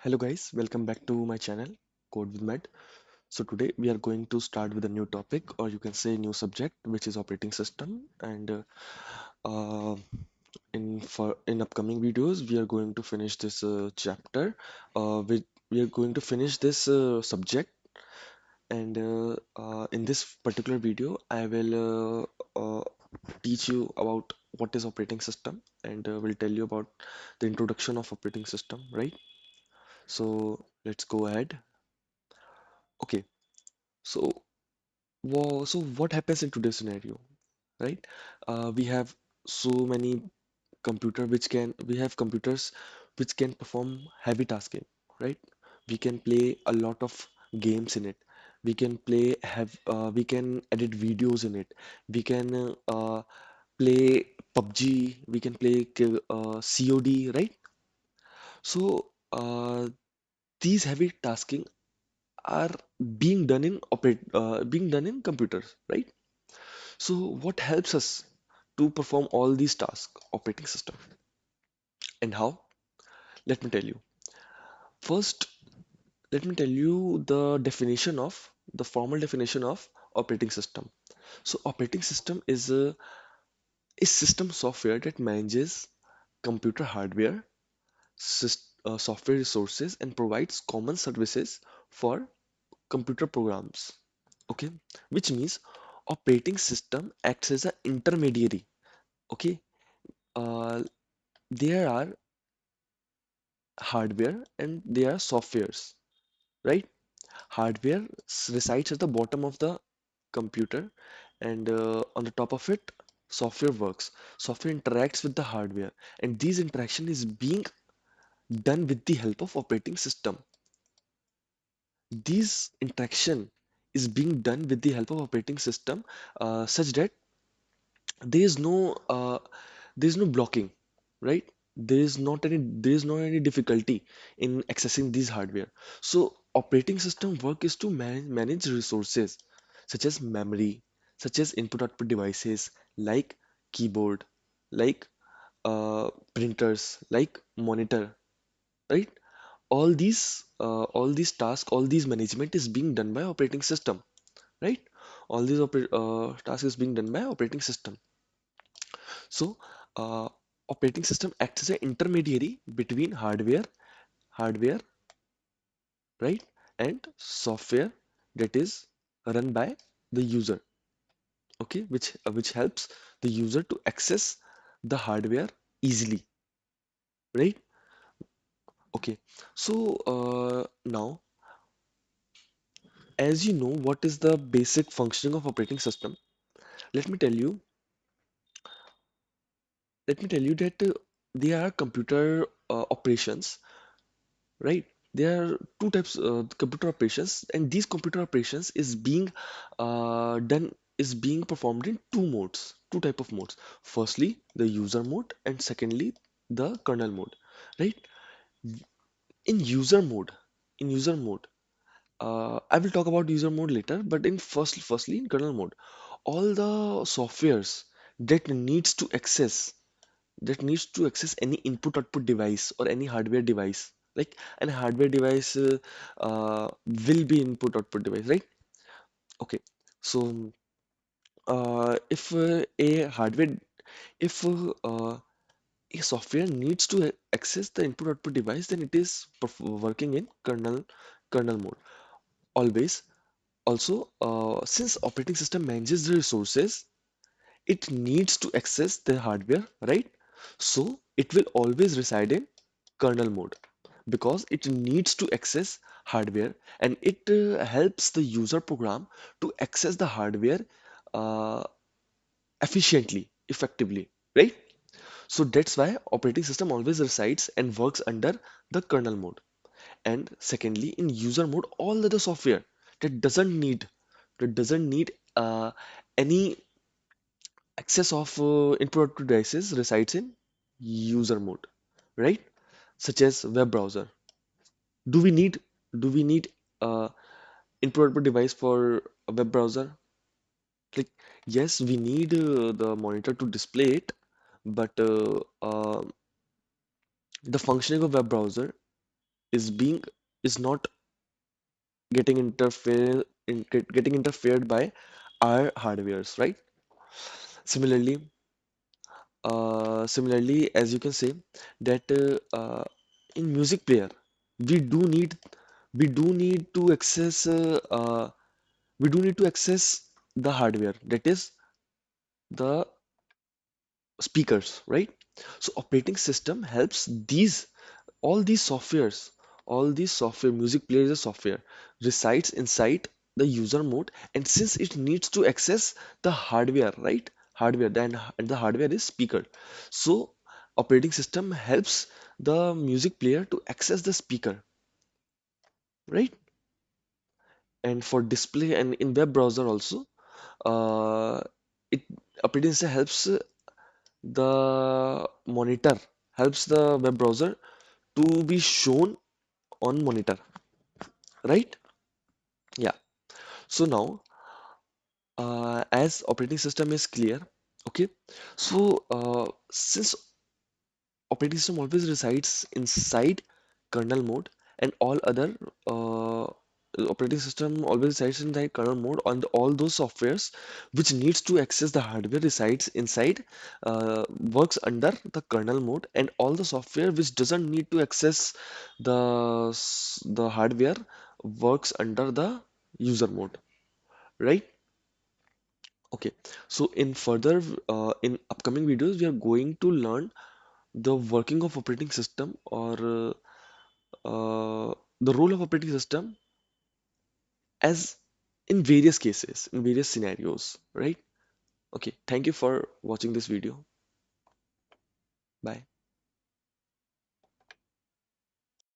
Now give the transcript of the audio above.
Hello guys, welcome back to my channel Code with Med. So today we are going to start with a new topic, or you can say new subject, which is operating system. And uh, in upcoming videos we are going to finish this chapter. We are going to finish this subject, and in this particular video I will teach you about what is operating system, and will tell you about the introduction of operating system, right? So let's go ahead. Okay. So, so what happens in today's scenario, right? We have so many we have computers which can perform heavy tasking, right? We can play a lot of games in it. We can edit videos in it. We can play PUBG. We can play COD, right? So, these heavy tasking are being done in computers, right? So what helps us to perform all these tasks? Operating system. And how? Let me tell you. First, let me tell you the formal definition of operating system. So operating system is system software that manages computer hardware, software resources, and provides common services for computer programs. Okay, which means operating system acts as an intermediary. Okay, uh, there are hardware and there are softwares, right? Hardware resides at the bottom of the computer, and on the top of it, software works. Software interacts with the hardware, and this interaction is being done with the help of operating system. This interaction is being done with the help of operating system, such that there is no blocking, right? There is not any difficulty in accessing these hardware. So operating system work is to manage resources such as memory, such as input output devices like keyboard, like printers, like monitor, right? All these tasks, all these management is being done by operating system, right? All these tasks is being done by operating system. So, uh, operating system acts as an intermediary between hardware, right, and software that is run by the user. Okay, which helps the user to access the hardware easily, right? Okay, so now, as you know, what is the basic functioning of operating system? Let me tell you. Let me tell you that there are computer operations, right? There are two types computer operations, and these computer operations is being performed in two type of modes. Firstly, the user mode, and secondly, the kernel mode, right? In user mode, in user mode, I will talk about user mode later, but firstly in kernel mode, all the softwares that needs to access any input output device or any hardware device, like an hardware device will be input output device, right? Okay, so if if a software needs to access the input output device, then it is working in kernel mode always. Also, since operating system manages the resources, it needs to access the hardware, right? So it will always reside in kernel mode because it needs to access hardware, and it helps the user program to access the hardware uh, efficiently, effectively, right? So that's why operating system always resides and works under the kernel mode. And secondly, in user mode, all other software that doesn't need any access of input output devices resides in user mode, right? Such as web browser. Do we need do we need input output device for a web browser? Like, yes, we need the monitor to display it, but the functioning of web browser. is being is not getting interfered by our hardwares, right? Similarly, as you can say that in music player, we do need we do need to access we do need to access the hardware, that is the speakers, right? So operating system helps all these softwares, all these software, music players as software resides inside the user mode, and since it needs to access the hardware, right? Hardware, then and the hardware is speaker. So operating system helps the music player to access the speaker, right? And for display and in web browser also, uh, it operating system helps the monitor, helps the web browser to be shown on monitor, right? Yeah. So now, as operating system is clear, okay. So since operating system always resides inside kernel mode, and all other uh, operating system always resides in the kernel mode, and all those softwares which needs to access the hardware resides inside works under the kernel mode, and all the software which doesn't need to access the hardware works under the user mode, right? Okay, so in upcoming videos, we are going to learn the working of operating system, or the role of operating system as in various cases, in various scenarios, right? Okay, thank you for watching this video. Bye.